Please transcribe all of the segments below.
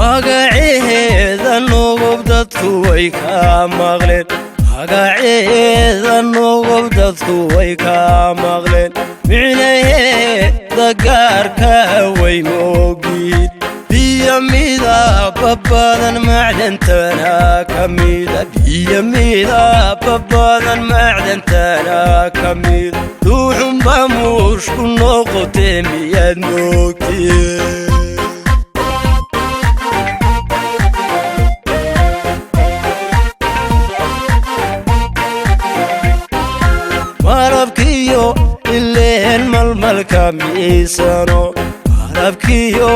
magaceeda nogob dadku way ka maqleen magaceeda nogob dadku way ka maqleen micnaheeda gaarka way moogid biyo midaba badan macdantana kamida biyo midaba badan macdantana kamida ruuxunba mushku noqotee miyaad moogtid malabkiyo ileen malmalka miisano malabkiyo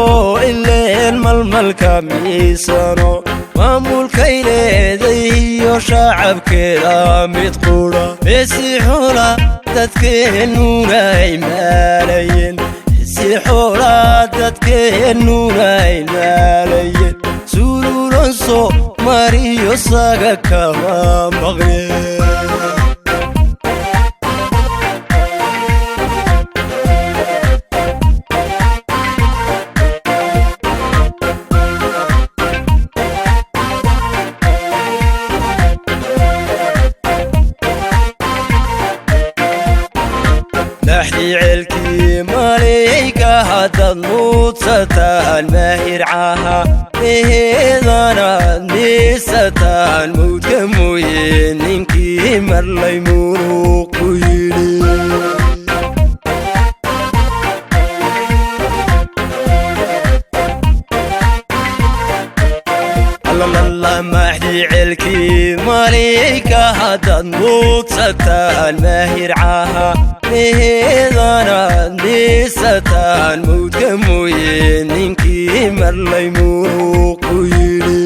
ileen malmalka miisano maamulkay leedahiyo shacabkeeda mid qudha isi xola dadkeennuna ay maalayeen isi xola dadkeennuna ay maalayeen sululanso mariyo saga kama maqneen نحيعلكي ماليكا هذا الموتستان ماهر عاها مهيدانا نيستان موت كموين انكي مرلي مروقويني الله محدي علكي ماليكا هذا الموتستان ماهر عاها مهيدانا نيستان موت كموين انكي مرلي مروقويني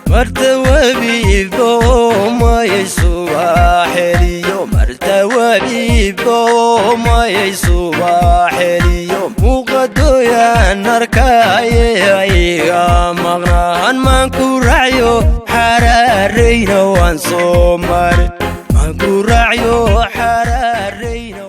مرتوابي بوما يسوع حليو مرتوابي بوما يسوع حليو مقدو يا نركاي مغنان مانكو رعيو حرارينا وانصومار مانكو رعيو حرارينا